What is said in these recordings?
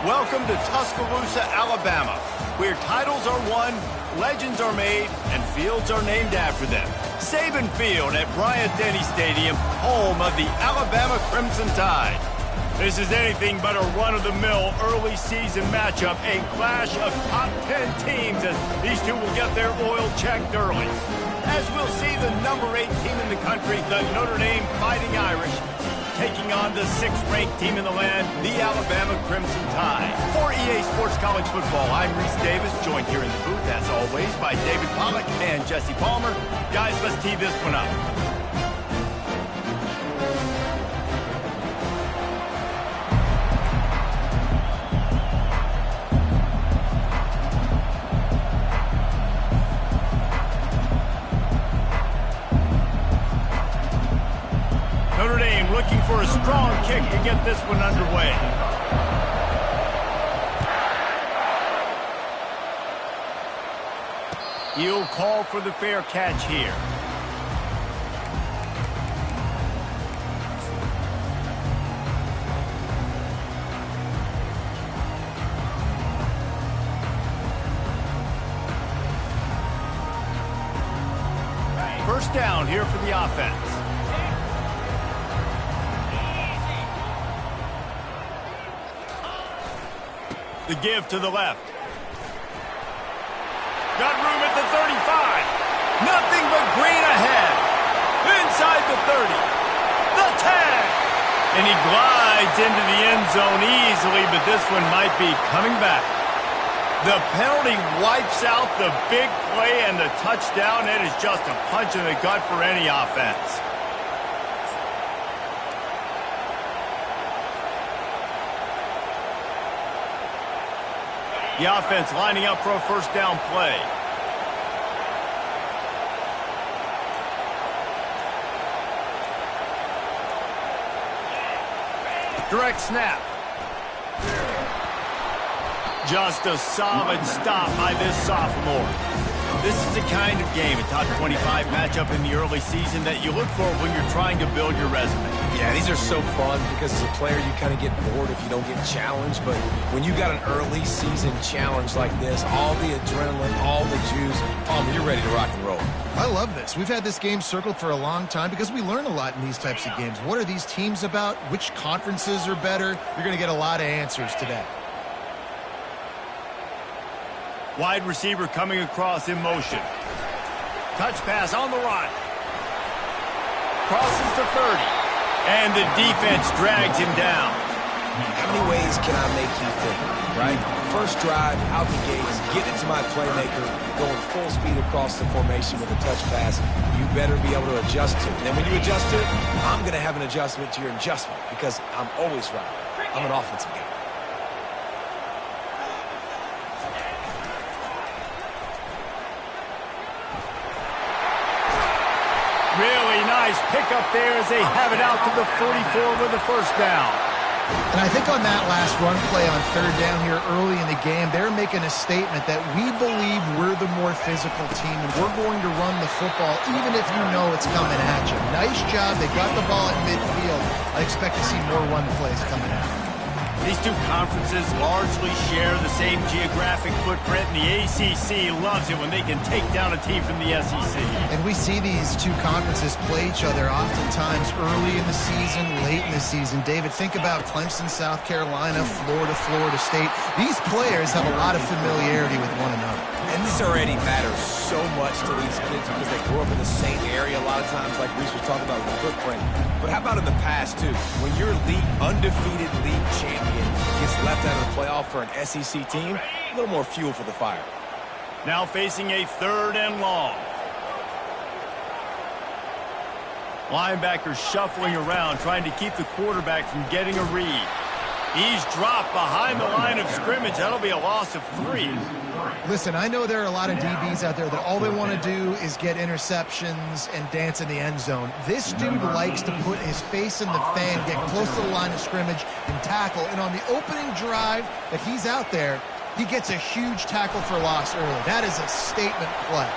Welcome to Tuscaloosa, Alabama, where titles are won, legends are made, and fields are named after them. Saban Field at Bryant-Denny Stadium, home of the Alabama Crimson Tide. This is anything but a run-of-the-mill early season matchup, a clash of top 10 teams as these two will get their oil checked early. As we'll see the number 8 team in the country, the Notre Dame Fighting Irish, taking on the 6th-ranked team in the land, the Alabama Crimson Tide. For EA Sports College Football, I'm Reese Davis, joined here in the booth, as always, by David Pollack and Jesse Palmer. Guys, let's tee this one up. Notre Dame looking for a strong kick to get this one underway. He'll call for the fair catch here. First down here for the offense. The give to the left. Got room at the 35. Nothing but green ahead. Inside the 30. The 10. And he glides into the end zone easily, but this one might be coming back. The penalty wipes out the big play and the touchdown. It is just a punch in the gut for any offense. The offense lining up for a first down play. Direct snap. Just a solid stop by this sophomore. This is the kind of game, a top 25 matchup in the early season, that you look for when you're trying to build your resume. Yeah, these are so fun because as a player you kind of get bored if you don't get challenged, but when you got an early season challenge like this, all the adrenaline, all the juice, you're ready to rock and roll. I love this. We've had this game circled for a long time because we learn a lot in these types of games. What are these teams about? Which conferences are better? You're going to get a lot of answers today. Wide receiver coming across in motion. Touch pass on the run. Crosses to 30. And the defense drags him down. How many ways can I make you think, right? First drive, out the gates, get into my playmaker, going full speed across the formation with a touch pass. You better be able to adjust to it. And then when you adjust to it, I'm going to have an adjustment to your adjustment because I'm always right. I'm an offensive guy. Really nice pickup there as they have it out to the 44 with the first down. And I think on that last run play on third down here early in the game, they're making a statement that we believe we're the more physical team and we're going to run the football even if you know it's coming at you. Nice job. They got the ball at midfield. I expect to see more run plays coming out. These two conferences largely share the same geographic footprint, and the ACC loves it when they can take down a team from the SEC. And we see these two conferences play each other oftentimes early in the season, late in the season. David, think about Clemson, South Carolina, Florida State. These players have a lot of familiarity with one another. And this already matters so much to these kids because they grew up in the same area a lot of times, like Reese was talking about with the footprint. But how about in the past, too? When your undefeated league champion gets left out of the playoff for an SEC team, a little more fuel for the fire. Now facing a 3rd and long. Linebackers shuffling around, trying to keep the quarterback from getting a read. He's dropped behind the line of scrimmage. That'll be a loss of 3. Listen, I know there are a lot of DBs out there that all they want to do is get interceptions and dance in the end zone. This dude likes to put his face in the fan, get close to the line of scrimmage, and tackle. And on the opening drive that he's out there, he gets a huge tackle for loss early. That is a statement play.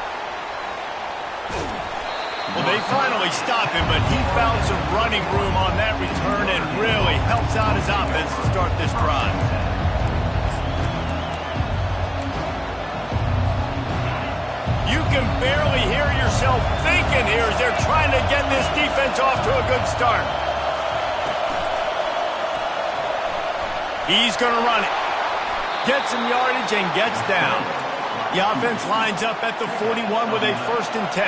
Well, they finally stop him, but he found some running room on that return and really helps out his offense to start this drive. can barely hear yourself thinking here as they're trying to get this defense off to a good start. He's going to run it. Gets some yardage and gets down. The offense lines up at the 41 with a 1st and 10.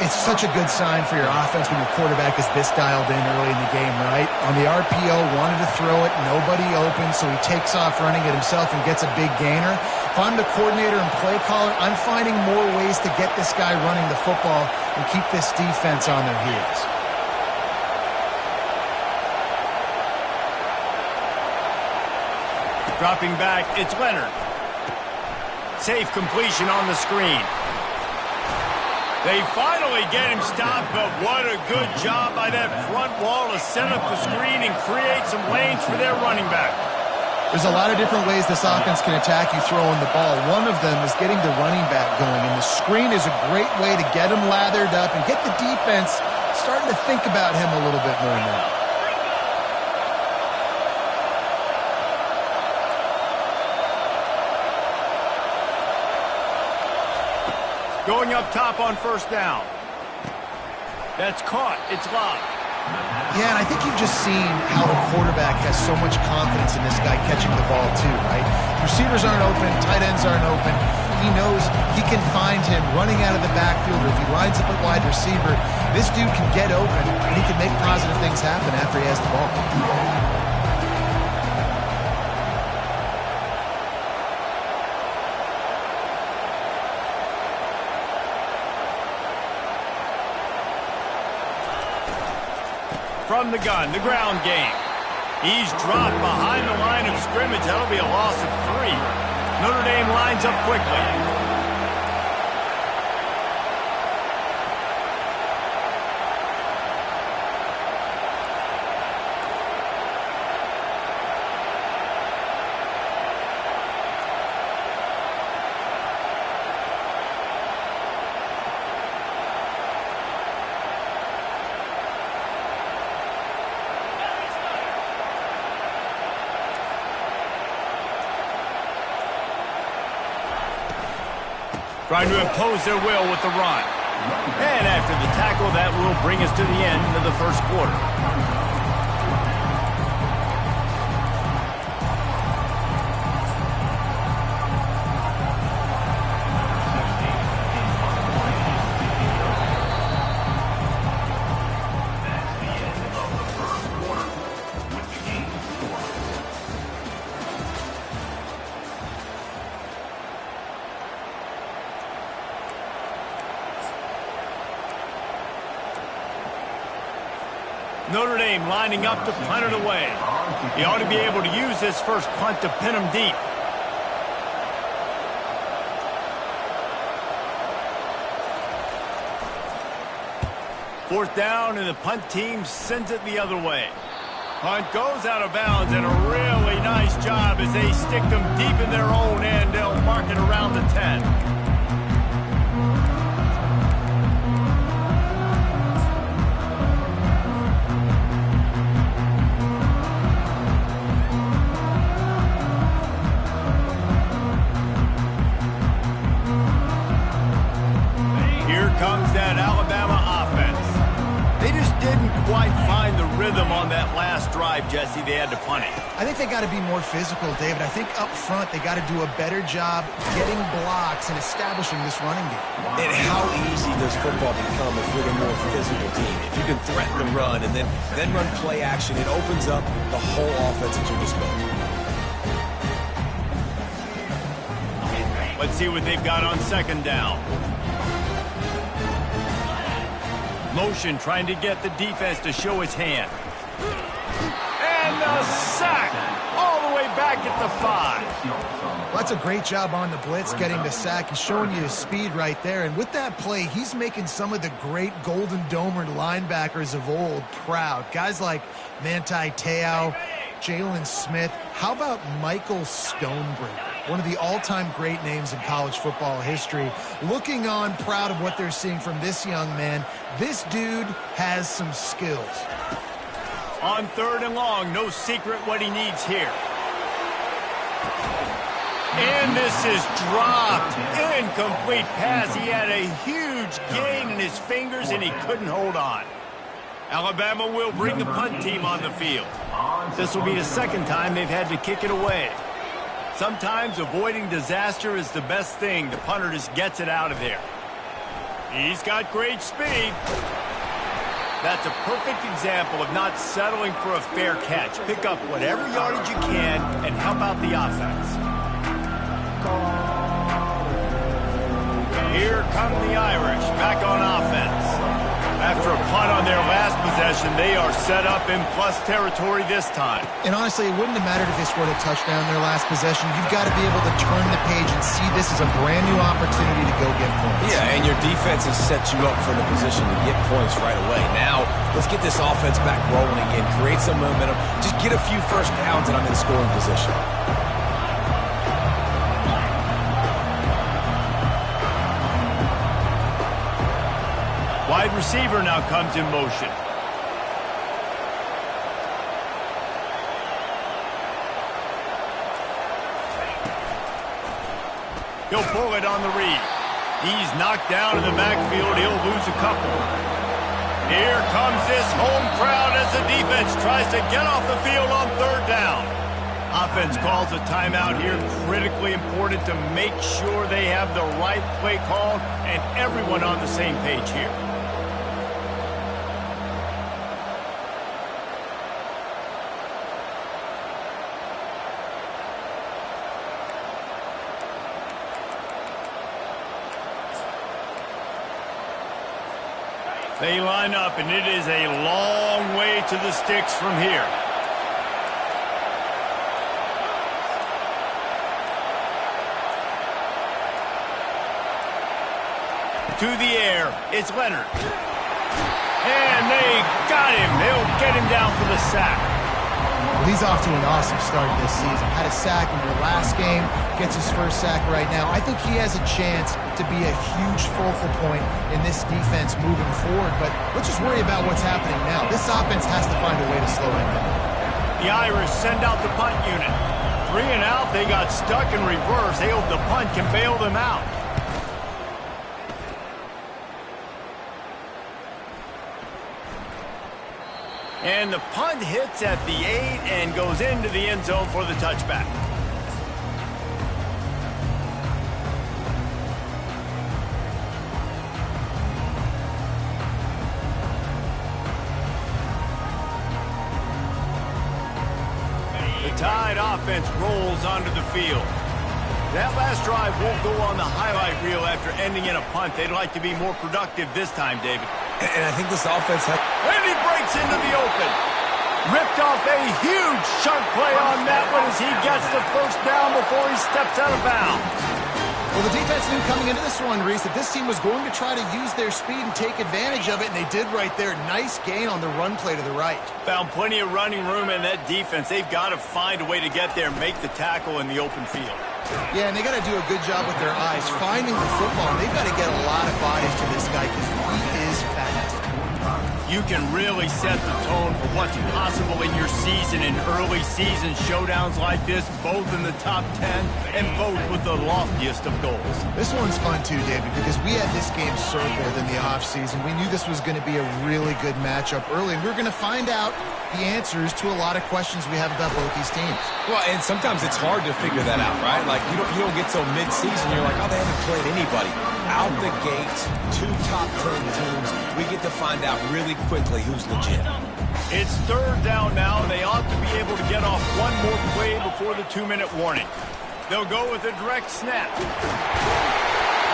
It's such a good sign for your offense when your quarterback is this dialed in early in the game, right? On the RPO, wanted to throw it, nobody open, so he takes off running it himself and gets a big gainer. If I'm the coordinator and play caller, I'm finding more ways to get this guy running the football and keep this defense on their heels. Dropping back, it's Leonard. Safe completion on the screen. They finally get him stopped, but what a good job by that front wall to set up the screen and create some lanes for their running back. There's a lot of different ways this offense can attack you throwing the ball. One of them is getting the running back going, and the screen is a great way to get him lathered up and get the defense starting to think about him a little bit more now. Going up top on 1st down. That's caught. It's locked. Yeah, and I think you've just seen how the quarterback has so much confidence in this guy catching the ball too, right? Receivers aren't open, tight ends aren't open. He knows he can find him running out of the backfield, or if he lines up at wide receiver, this dude can get open, and he can make positive things happen after he has the ball. From the gun, the ground game. He's dropped behind the line of scrimmage. That'll be a loss of 3. Notre Dame lines up quickly. Trying to impose their will with the run. And after the tackle, that will bring us to the end of the 1st quarter. Notre Dame lining up to punt it away. He ought to be able to use this first punt to pin him deep. Fourth down, and the punt team sends it the other way. Punt goes out of bounds, and a really nice job as they stick them deep in their own end. They'll mark it around the 10. Comes that Alabama offense. They just didn't quite find the rhythm on that last drive, Jesse. They had to punt it. I think they got to be more physical, David. I think up front they got to do a better job getting blocks and establishing this running game. And how easy does football become if you're a more physical team? If you can threaten the run and then run play action, it opens up the whole offense at your disposal. Let's see what they've got on 2nd down. Motion trying to get the defense to show his hand. And the sack all the way back at the 5. Well, that's a great job on the blitz, getting the sack and showing you his speed right there. And with that play, he's making some of the great Golden Domer linebackers of old proud. Guys like Manti Te'o, Jalen Smith. How about Michael Stonebreaker? One of the all-time great names in college football history. Looking on, proud of what they're seeing from this young man. This dude has some skills. On 3rd and long, no secret what he needs here. And this is dropped. Incomplete pass. He had a huge gain in his fingers, and he couldn't hold on. Alabama will bring the punt team on the field. This will be the second time they've had to kick it away. Sometimes avoiding disaster is the best thing. The punter just gets it out of there. He's got great speed. That's a perfect example of not settling for a fair catch. Pick up whatever yardage you can and help out the offense. Here come the Irish, back on offense. After a punt on their last possession, they are set up in plus territory this time. And honestly, it wouldn't have mattered if they scored a touchdown in their last possession. You've got to be able to turn the page and see this as a brand new opportunity to go get points. Yeah, and your defense has set you up for the position to get points right away. Now, let's get this offense back rolling again, create some momentum, just get a few first downs, and I'm in scoring position. Wide receiver now comes in motion. He'll pull it on the read. He's knocked down in the backfield. He'll lose a couple. Here comes this home crowd as the defense tries to get off the field on third down. Offense calls a timeout here. Critically important to make sure they have the right play call and everyone on the same page here. They line up, and it is a long way to the sticks from here. To the air, it's Leonard. And they got him. They'll get him down for the sack. Well, he's off to an awesome start this season. Had a sack in their last game, gets his first sack right now. I think he has a chance to be a huge focal point in this defense moving forward, but let's just worry about what's happening now. This offense has to find a way to slow him down. The Irish send out the punt unit. 3 and out, they got stuck in reverse. They hope the punt can bail them out. And the punt hits at the 8 and goes into the end zone for the touchback. The Tide offense rolls onto the field. That last drive won't go on the highlight reel after ending in a punt. They'd like to be more productive this time, David. And I think this offense has... And he breaks into the open. Ripped off a huge chunk play on that one as he gets the first down before he steps out of bounds. Well, the defense knew coming into this one, Reese, that this team was going to try to use their speed and take advantage of it, and they did right there. Nice gain on the run play to the right. Found plenty of running room in that defense. They've got to find a way to get there and make the tackle in the open field. Yeah, and they got to do a good job with their eyes, finding the football. They've got to get a lot of bodies to this guy because he is fast. You can really set the tone for what's possible in your season in early season showdowns like this, both in the top 10 and both with the loftiest of goals. This one's fun too, David, because we had this game circled in the offseason. We knew this was going to be a really good matchup early, and we're going to find out the answers to a lot of questions we have about both these teams. Well, and sometimes it's hard to figure that out, right? Like, you don't get till mid-season, you're like, oh, they haven't played anybody. Out the gates, 2 top 10 teams, we get to find out really quickly who's legit. It's third down now, and they ought to be able to get off one more play before the 2-minute warning. They'll go with a direct snap.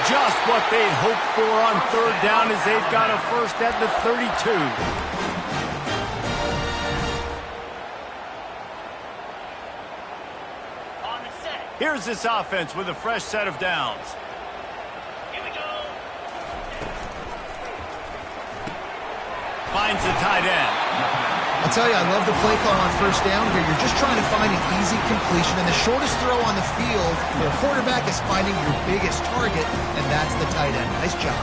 Just what they'd hoped for on third down as they've got a first at the 32. Here's this offense with a fresh set of downs. Here we go. Finds the tight end. I'll tell you, I love the play call on first down here. You're just trying to find an easy completion, and the shortest throw on the field for a quarterback is finding your biggest target, and that's the tight end. Nice job.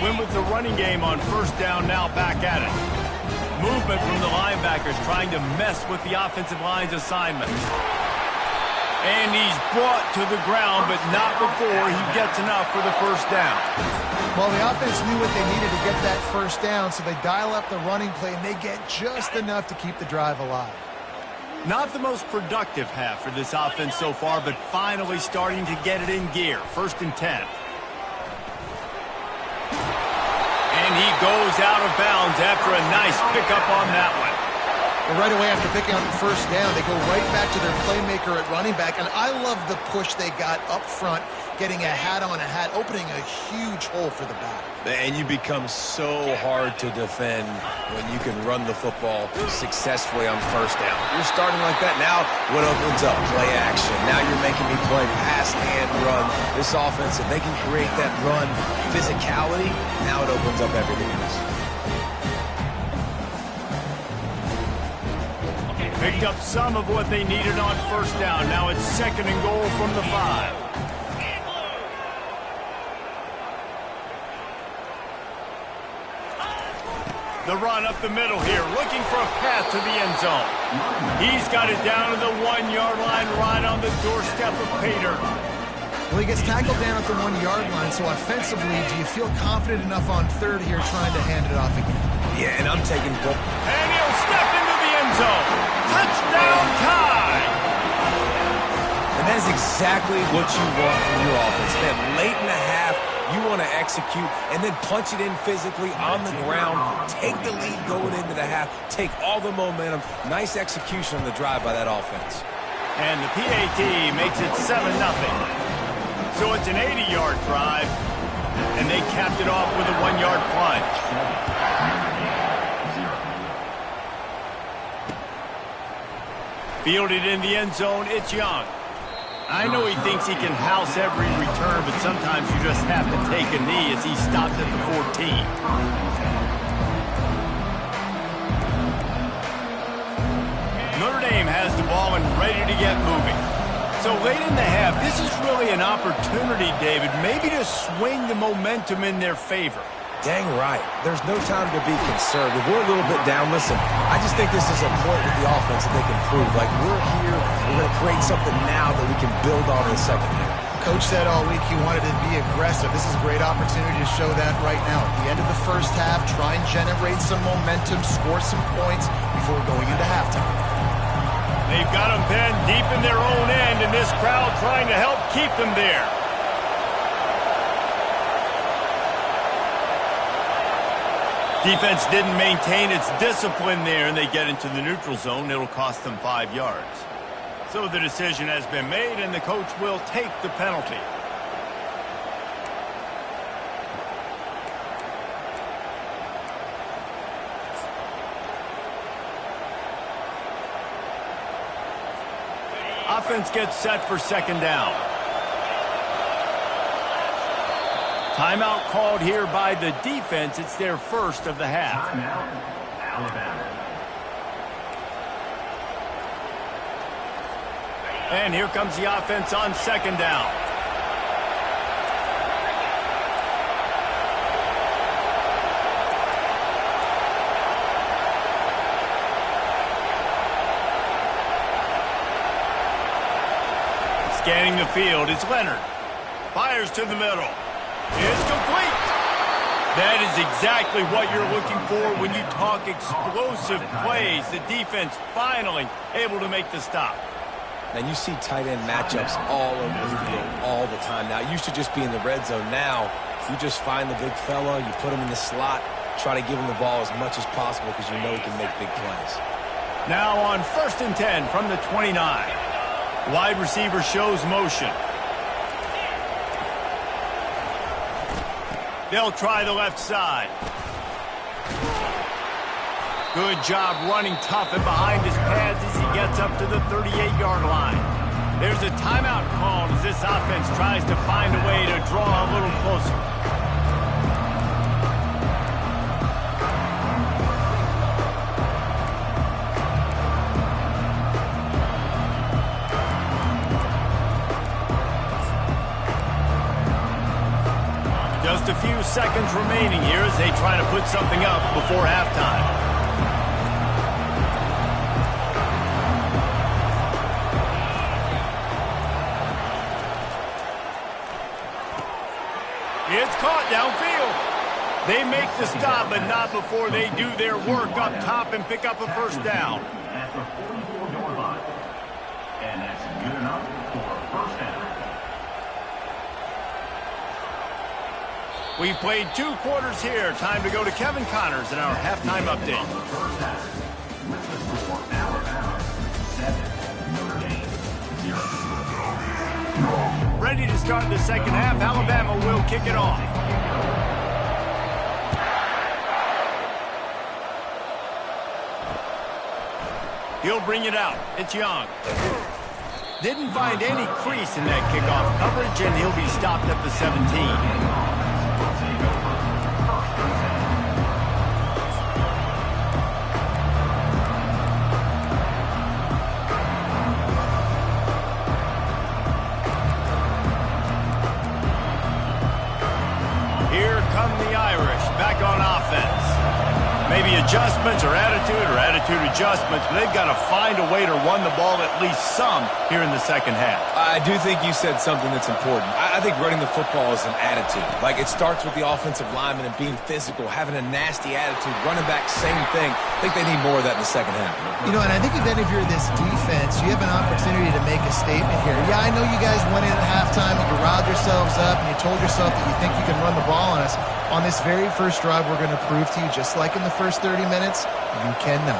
Win with the running game on first down, now back at it. Movement from the linebackers trying to mess with the offensive line's assignment. And he's brought to the ground, but not before he gets enough for the first down. Well, the offense knew what they needed to get that first down, so they dial up the running play, and they get just enough to keep the drive alive. Not the most productive half for this offense so far, but finally starting to get it in gear. 1st and 10. And he goes out of bounds after a nice pickup on that one. Well, right away after picking up the first down, they go right back to their playmaker at running back. And I love the push they got up front, getting a hat on a hat, opening a huge hole for the back. And you become so hard to defend when you can run the football successfully on first down. You're starting like that. Now what opens up? Play action. Now you're making me play pass and run. This offense, if they can create that run physicality, now it opens up everything else. Picked up some of what they needed on first down. Now it's 2nd and goal from the 5. The run up the middle here, looking for a path to the end zone. He's got it down to the 1-yard line, right on the doorstep of Pater. Well, he gets tackled down at the 1-yard line, so offensively, do you feel confident enough on 3rd here trying to hand it off again? Yeah, and I'm taking both. And he'll step into the end zone. Touchdown tie! And that is exactly what you want from your offense. Man, late in the half, you want to execute and then punch it in physically on the ground. Take the lead going into the half. Take all the momentum. Nice execution on the drive by that offense. And the PAT makes it 7-0. So it's an 80-yard drive, and they capped it off with a 1-yard plunge. Fielded in the end zone, it's Young. I know he thinks he can house every return, but sometimes you just have to take a knee as he stopped at the 14. Notre Dame has the ball and ready to get moving. So late in the half, this is really an opportunity, David, maybe to swing the momentum in their favor. Dang right. There's no time to be conservative. We're a little bit down. Listen, I just think this is a point with the offense that they can prove. Like, we're here, we're going to create something now that we can build on in the second half. Coach said all week he wanted to be aggressive. This is a great opportunity to show that right now. At the end of the first half, try and generate some momentum, score some points before going into halftime. They've got them pinned deep in their own end, and this crowd trying to help keep them there. Defense didn't maintain its discipline there, and they get into the neutral zone. It'll cost them 5 yards. So the decision has been made, and the coach will take the penalty. Offense gets set for 2nd down. Timeout called here by the defense. It's their first of the half. Timeout, Alabama. And here comes the offense on 2nd down. Scanning the field, it's Leonard. Fires to the middle. It's complete. That is exactly what you're looking for when you talk explosive plays. The defense finally able to make the stop. And you see tight end matchups all over the field all the time now. It used to just be in the red zone. Now you just find the big fella, you put him in the slot, try to give him the ball as much as possible because you know he can make big plays. Now on 1st and 10 from the 29. Wide receiver shows motion. They'll try the left side. Good job running tough and behind his pads as he gets up to the 38-yard line. There's a timeout called as this offense tries to find a way to draw a little closer. Just a few seconds remaining here as they try to put something up before halftime. They make the stop, but not before they do their work up top and pick up a first down. At the 44-yard line. And that's good enough for a first down. We've played 2 quarters here. Time to go to Kevin Connors in our halftime update. First half. With the score, Alabama 7, Notre Dame 0. Ready to start the second half. Alabama will kick it off. He'll bring it out. It's Young. Didn't find any crease in that kickoff coverage, and he'll be stopped at the 17. Here come the Irish back on offense. Maybe adjustments or attitude adjustments, but they've got to find a way to run the ball at least some here in the second half. I do think you said something that's important. I think running the football is an attitude. Like, it starts with the offensive lineman and being physical, having a nasty attitude. Running back, same thing. I think they need more of that in the second half. You know, and I think even if you're this defense, you have an opportunity to make a statement here. Yeah, I know you guys went in at halftime and you riled yourselves up and you told yourself that you think you can run the ball on us. On this very first drive, we're going to prove to you, just like in the first 30 minutes, you cannot.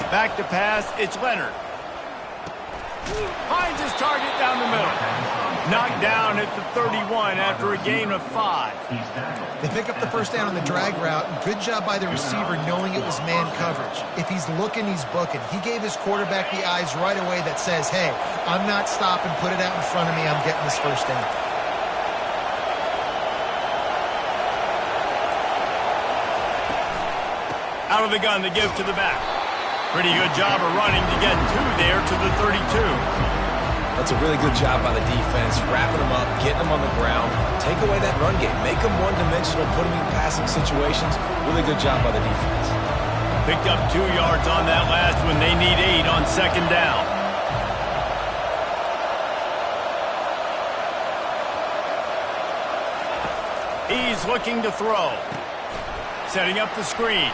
Back to pass, it's Leonard. Finds his target down the middle. Knocked down at the 31 after a gain of 5. They pick up the first down on the drag route. Good job by the receiver knowing it was man coverage. If he's looking, he's booking. He gave his quarterback the eyes right away that says, hey, I'm not stopping, put it out in front of me, I'm getting this first down. Out of the gun, they give to the back. Pretty good job of running to get 2 there to the 32. That's a really good job by the defense, wrapping them up, getting them on the ground. Take away that run game. Make them one-dimensional, put them in passing situations. Really good job by the defense. Picked up 2 yards on that last one. They need 8 on second down. He's looking to throw. Setting up the screen.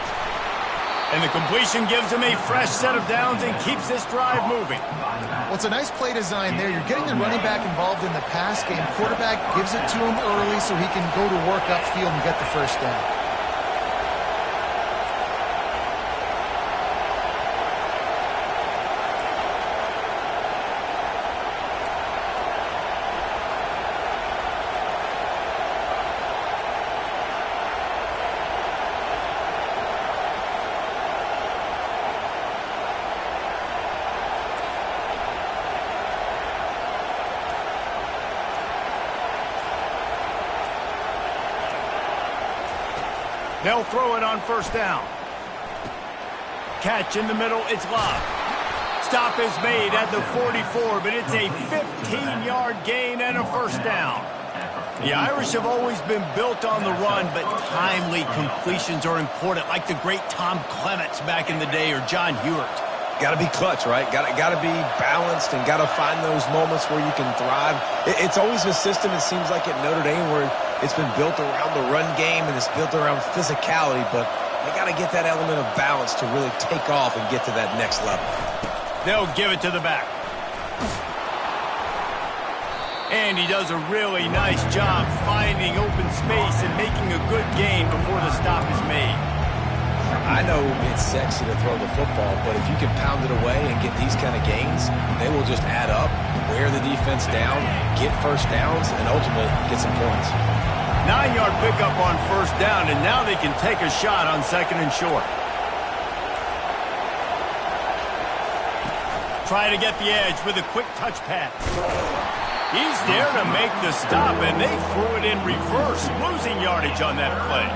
And the completion gives him a fresh set of downs and keeps this drive moving. Well, it's a nice play design there. You're getting the running back involved in the pass game. Quarterback gives it to him early so he can go to work upfield and get the first down. They'll throw it on first down. Catch in the middle, it's Love. Stop is made at the 44, but it's a 15-yard gain and a first down. The Irish have always been built on the run, but timely completions are important, like the great Tom Clements back in the day or John Hewart. Got to be clutch, right? Got to be balanced and got to find those moments where you can thrive. It's always a system, it seems like, at Notre Dame where it's been built around the run game and it's built around physicality, but they got to get that element of balance to really take off and get to that next level. They'll give it to the back. And he does a really nice job finding open space and making a good gain before the stop is made. I know it's sexy to throw the football, but if you can pound it away and get these kind of gains, they will just add up, wear the defense down, get first downs, and ultimately get some points. 9-yard pickup on first down, and now they can take a shot on second and short. Try to get the edge with a quick touch pass. He's there to make the stop, and they threw it in reverse, losing yardage on that play.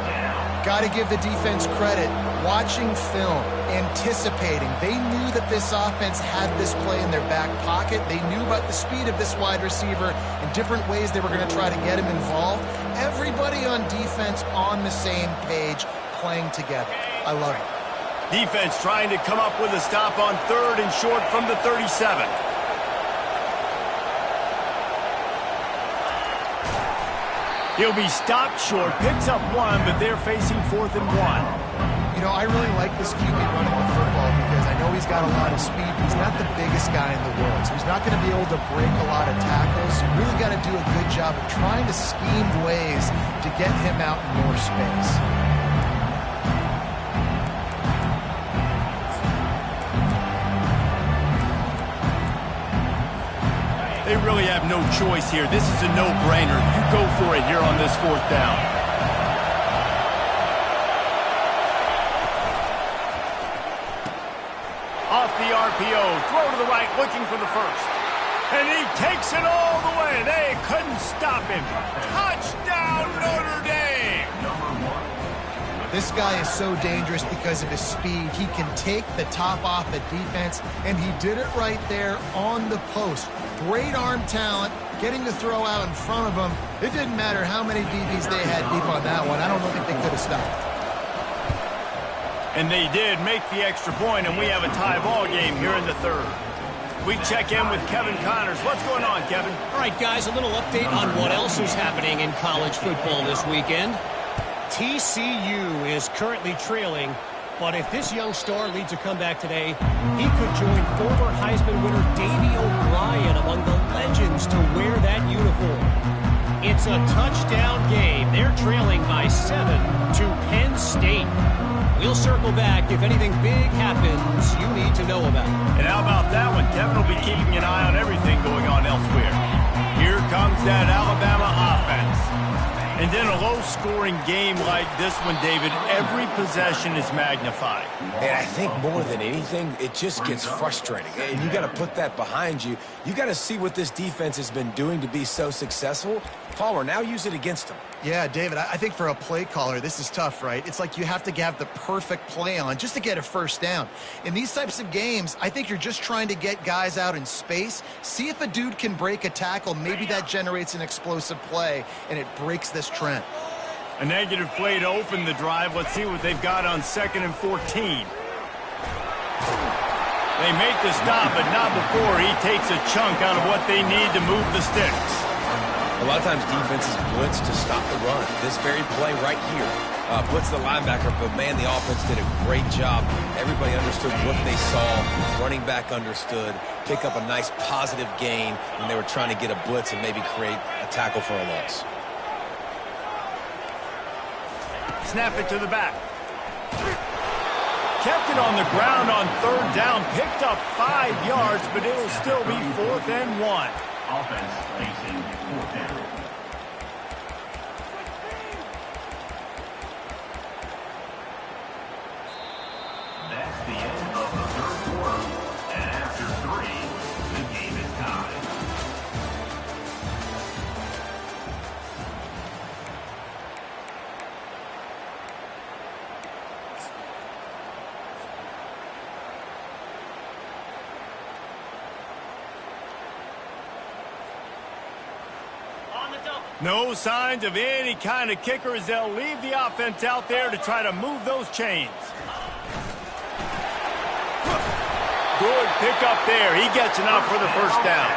got to give the defense credit. Watching film, anticipating. They knew that this offense had this play in their back pocket. They knew about the speed of this wide receiver and different ways they were going to try to get him involved. Everybody on defense on the same page, playing together. I love it. Defense trying to come up with a stop on 3rd and short from the 37. He'll be stopped short, picks up 1, but they're facing 4th and 1. You know, I really like this QB running the football because I know he's got a lot of speed, but he's not the biggest guy in the world, so he's not going to be able to break a lot of tackles. You really got to do a good job of trying to scheme ways to get him out in more space. They really have no choice here. This is a no-brainer. You go for it here on this 4th down. Off the RPO, throw to the right, looking for the first. And he takes it all the way. They couldn't stop him. Touchdown, Notre Dame! This guy is so dangerous because of his speed. He can take the top off the defense, and he did it right there on the post. Great arm talent, getting the throw out in front of him. It didn't matter how many DBs they had deep on that one. I don't think they could have stopped. And they did make the extra point, and we have a tie ball game here in the 3rd. We check in with Kevin Connors. What's going on, Kevin? All right, guys, a little update on what else is happening in college football this weekend. TCU is currently trailing, but if this young star leads a comeback today, he could join former Heisman winner Davey O'Brien among the legends to wear that uniform. It's a touchdown game. They're trailing by 7 to Penn State. We'll circle back if anything big happens you need to know about. And how about that one? Kevin will be keeping an eye on everything going on elsewhere. Here comes that Alabama offense. And then a low-scoring game like this one, David, every possession is magnified. And I think more than anything, it just gets frustrating. And you got to put that behind you. You got to see what this defense has been doing to be so successful. Palmer, now use it against them. Yeah, David, I think for a play caller, this is tough, right? It's like you have to have the perfect play on just to get a first down. In these types of games, I think you're just trying to get guys out in space, see if a dude can break a tackle. Maybe that generates an explosive play, and it breaks this trend. A negative play to open the drive. Let's see what they've got on 2nd and 14. They make the stop, but not before he takes a chunk out of what they need to move the sticks. A lot of times defenses blitz to stop the run. This very play right here blitz the linebacker, but man, the offense did a great job. Everybody understood what they saw. Running back understood. Pick up a nice positive gain when they were trying to get a blitz and maybe create a tackle for a loss. Snap it to the back. Kept it on the ground on 3rd down. Picked up 5 yards, but it'll still be 4th and 1. Offense facing 4th down. That's the end of the 3rd quarter. And after 3, the game is tied. No signs of any kind of kicker as they'll leave the offense out there to try to move those chains. Good pick up there. He gets enough for the first down.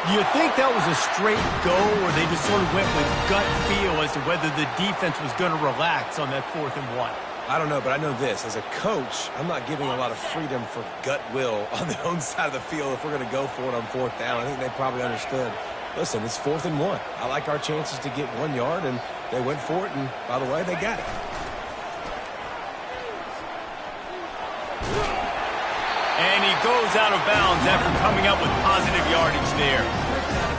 Do you think that was a straight go, or they just sort of went with gut feel as to whether the defense was going to relax on that 4th and 1? I don't know, but I know this. As a coach, I'm not giving a lot of freedom for gut will on their own side of the field if we're going to go for it on 4th down. I think they probably understood. Listen, it's 4th and 1. I like our chances to get 1 yard, and they went for it, and by the way, they got it. And he goes out of bounds after coming up with positive yardage there.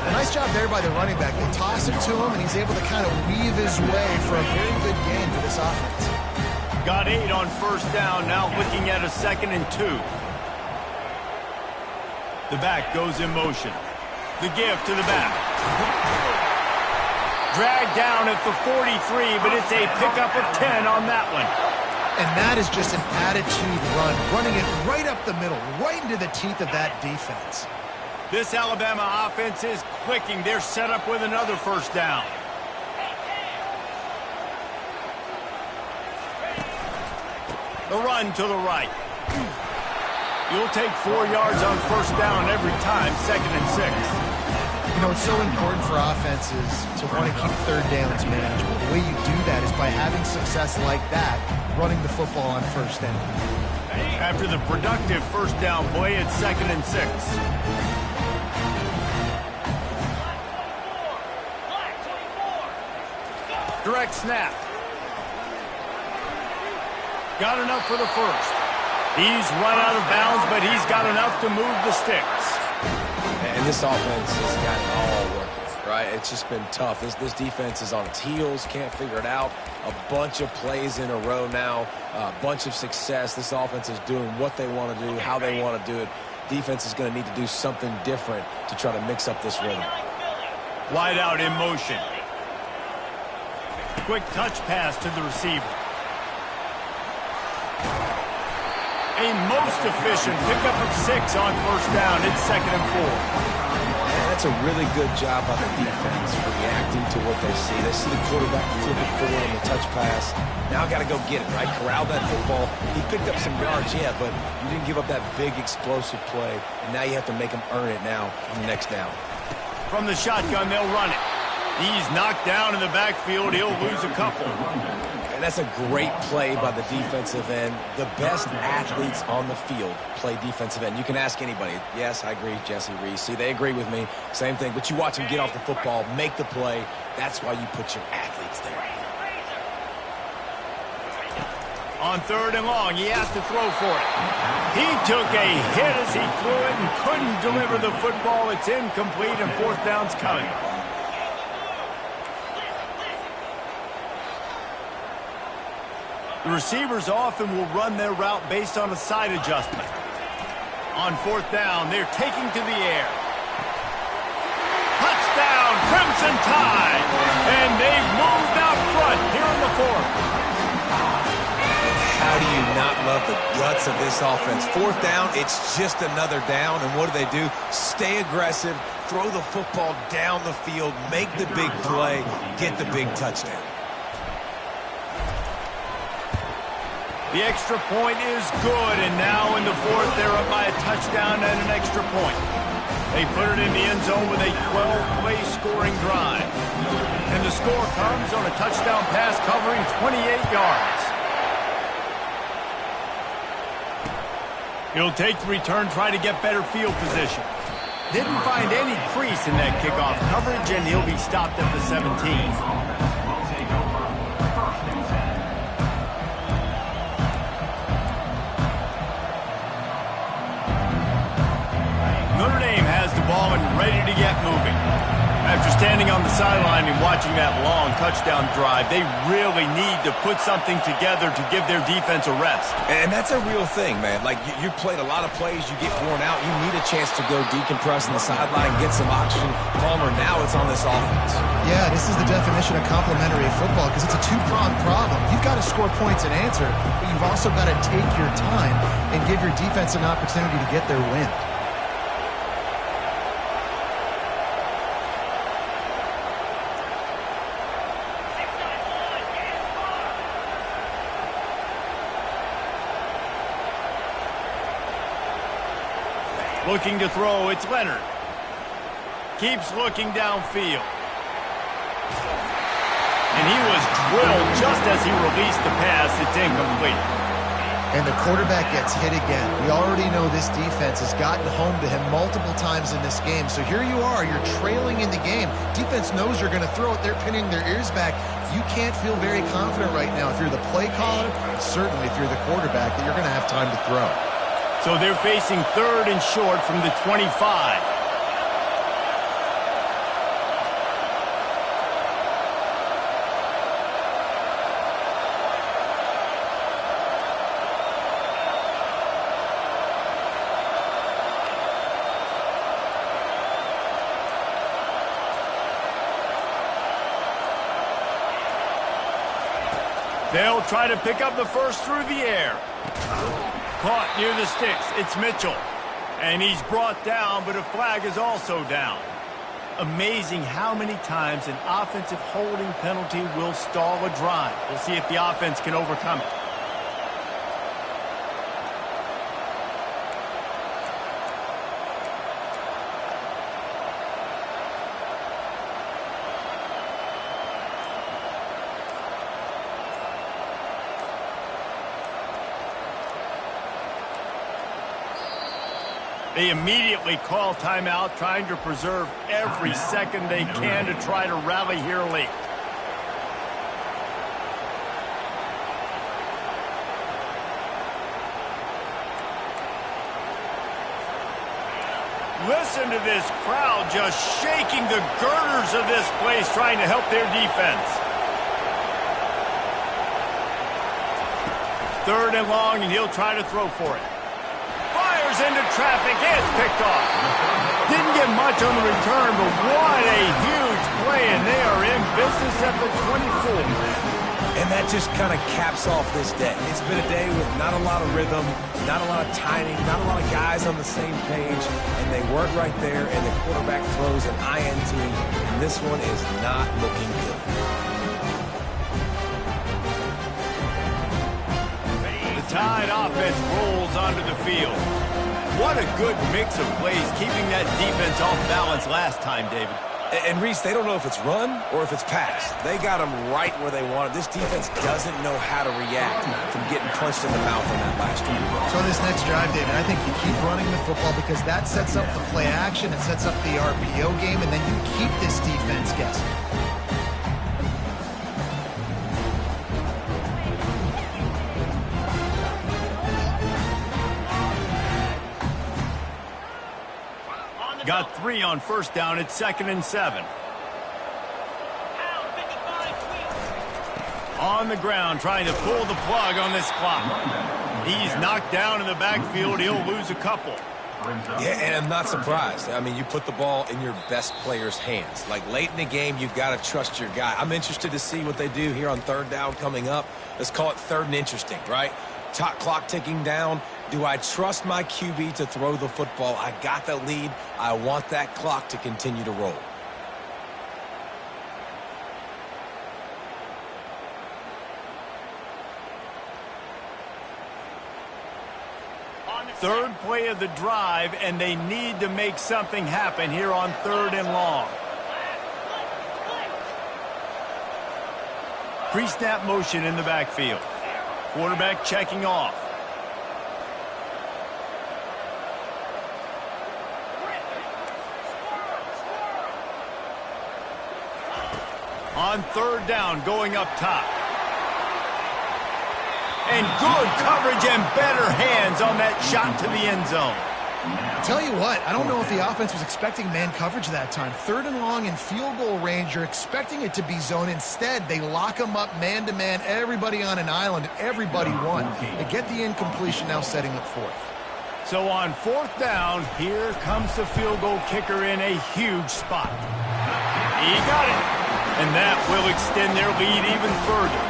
A nice job there by the running back. They toss it to him, and he's able to kind of weave his way for a very good gain for this offense. Got 8 on 1st down, now looking at a 2nd and 2. The back goes in motion. The give to the back. dragged down at the 43, but it's a pickup of 10 on that one. And that is just an attitude run, running it right up the middle, right into the teeth of that defense. This Alabama offense is clicking. They're set up with another first down. The run to the right. You'll take 4 yards on first down every time, 2nd and 6. You know, it's so important for offenses to want to keep third downs manageable. The way you do that is by having success like that, running the football on first down. After the productive first down play, it's 2nd and 6. Direct snap. Got enough for the first. He's run out of bounds, but he's got enough to move the sticks. And this offense has got it all working, right? It's just been tough. This defense is on its heels, can't figure it out. A bunch of plays in a row now, a bunch of success. This offense is doing what they want to do, how they want to do it. Defense is going to need to do something different to try to mix up this rhythm. Wide out in motion. Quick touch pass to the receiver. A most efficient pickup of 6 on first down. It's 2nd and 4. And that's a really good job by the defense reacting to what they see. They see the quarterback flip it forward on the touch pass. Now got to go get it, right? Corral that football. He picked up some yards, yeah, but you didn't give up that big explosive play. And now you have to make him earn it now on the next down. From the shotgun, they'll run it. He's knocked down in the backfield. He'll lose a couple. And that's a great play by the defensive end. The best athletes on the field play defensive end. You can ask anybody. Yes, I agree, Jesse Reese. See, they agree with me. Same thing. But you watch them get off the football, make the play. That's why you put your athletes there. On 3rd and long, he has to throw for it. He took a hit as he threw it and couldn't deliver the football. It's incomplete, and 4th down's coming. The receivers often will run their route based on a side adjustment. On 4th down, they're taking to the air. Touchdown, Crimson Tide! And they've moved out front here in the 4th. How do you not love the guts of this offense? 4th down, it's just another down. And what do? Stay aggressive, throw the football down the field, make the big play, get the big touchdown. The extra point is good, and now in the 4th, they're up by a touchdown and an extra point. They put it in the end zone with a 12-play scoring drive. And the score comes on a touchdown pass covering 28 yards. He'll take the return, try to get better field position. Didn't find any crease in that kickoff coverage, and he'll be stopped at the 17. Notre Dame has the ball and ready to get moving. After standing on the sideline and watching that long touchdown drive, they really need to put something together to give their defense a rest. And that's a real thing, man. Like, you played a lot of plays, you get worn out, you need a chance to go decompress on the sideline, get some oxygen. Palmer, now it's on this offense. Yeah, this is the definition of complementary football because it's a two-pronged problem. You've got to score points and answer, but you've also got to take your time and give your defense an opportunity to get their win. Looking to throw, it's Leonard. Keeps looking downfield. And he was drilled just as he released the pass. It's incomplete. And the quarterback gets hit again. We already know this defense has gotten home to him multiple times in this game. So here you are, you're trailing in the game. Defense knows you're going to throw it. They're pinning their ears back. You can't feel very confident right now if you're the play caller, and certainly if you're the quarterback, that you're going to have time to throw. So they're facing 3rd and short from the 25. try to pick up the first through the air. Caught near the sticks. It's Mitchell. And he's brought down, but a flag is also down. Amazing how many times an offensive holding penalty will stall a drive. We'll see if the offense can overcome it. They immediately call timeout, trying to preserve every second they can to try to rally here late. Listen to this crowd just shaking the girders of this place, trying to help their defense. 3rd and long, and he'll try to throw for it. Into traffic, it's picked off. Didn't get much on the return, but what a huge play, and they are in business at the 24. And that just kind of caps off this day. It's been a day with not a lot of rhythm, not a lot of timing, not a lot of guys on the same page, and they work right there, and the quarterback throws an INT, and this one is not looking good. The Tide offense rolls onto the field. What a good mix of plays, keeping that defense off balance last time, David. And Reese, they don't know if it's run or if it's pass. They got them right where they want it. This defense doesn't know how to react from getting punched in the mouth on that last one. So this next drive, David, I think you keep running the football because that sets up the play action, it sets up the RPO game, and then you keep this defense guessing. Got 3 on first down. It's 2nd and 7. On the ground, trying to pull the plug on this clock. He's knocked down in the backfield. He'll lose a couple. Yeah, and I'm not surprised. I mean, you put the ball in your best player's hands. Like, late in the game, you've got to trust your guy. I'm interested to see what they do here on 3rd down coming up. Let's call it 3rd and interesting, right? Top clock ticking down. Do I trust my QB to throw the football? I got the lead. I want that clock to continue to roll. Third play of the drive, and they need to make something happen here on 3rd and long. Pre-snap motion in the backfield. Quarterback checking off. On 3rd down, going up top. And good coverage and better hands on that shot to the end zone. Tell you what, I don't know if the offense was expecting man coverage that time. 3rd and long in field goal range, you're expecting it to be zone. Instead, they lock them up man-to-man, everybody on an island, everybody won. They get the incompletion, now setting up 4th. So on 4th down, here comes the field goal kicker in a huge spot. He got it. And that will extend their lead even further.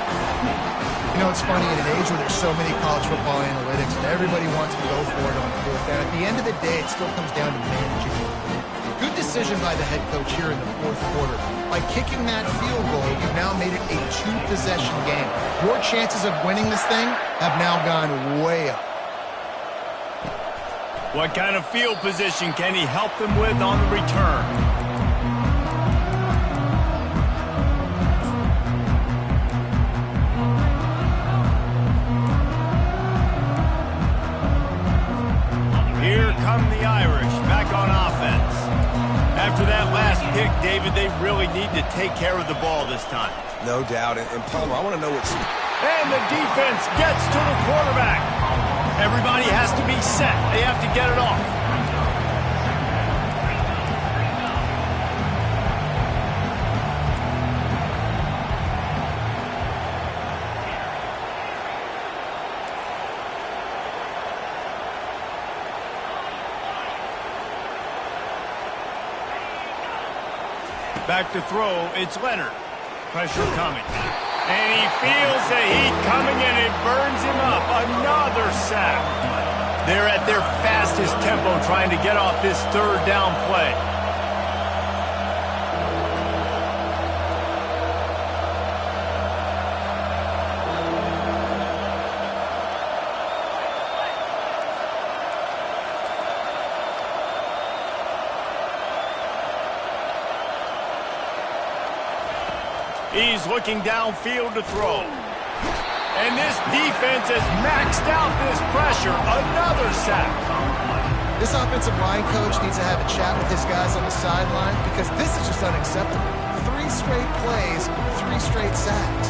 You know, it's funny, in an age where there's so many college football analytics and everybody wants to go for it on 4th down, at the end of the day, it still comes down to managing the lead. Good decision by the head coach here in the 4th quarter. By kicking that field goal, you've now made it a 2-possession game. Your chances of winning this thing have now gone way up. What kind of field position can he help them with on the return? Here come the Irish, back on offense. After that last pick, David, they really need to take care of the ball this time. No doubt. And Palmer, I want to know what's... And the defense gets to the quarterback. Everybody has to be set. They have to get it off. Back to throw, it's Leonard. Pressure coming. And he feels the heat coming and it burns him up. Another sack. They're at their fastest tempo trying to get off this third down play. He's looking downfield to throw. And this defense has maxed out this pressure. Another sack. This offensive line coach needs to have a chat with his guys on the sideline because this is just unacceptable. 3 straight plays, 3 straight sacks.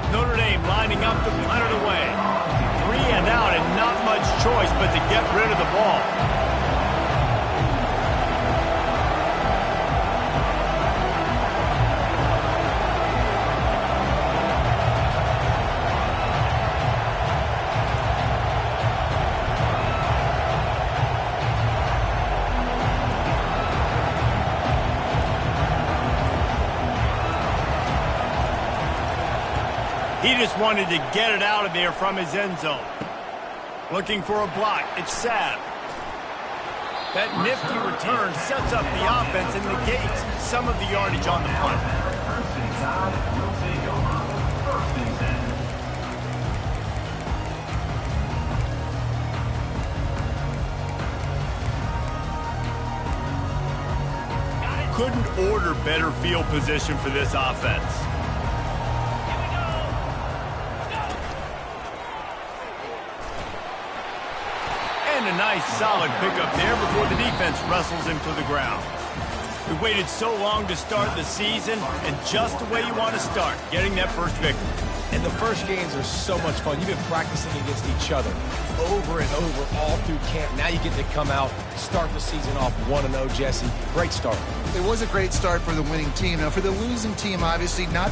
Notre Dame lining up to punt it away. 3 and out and not much choice but to get rid of the ball. He just wanted to get it out of there from his end zone. Looking for a block. It's Sabb. That nifty return sets up the offense and negates some of the yardage on the punt. Couldn't order better field position for this offense. And a nice solid pickup there before the defense wrestles him to the ground. We waited so long to start the season, and just the way you want to start, getting that first victory. And the first games are so much fun. You've been practicing against each other over and over all through camp. Now you get to come out, start the season off 1-0, Jesse. Great start. It was a great start for the winning team. Now, for the losing team, obviously not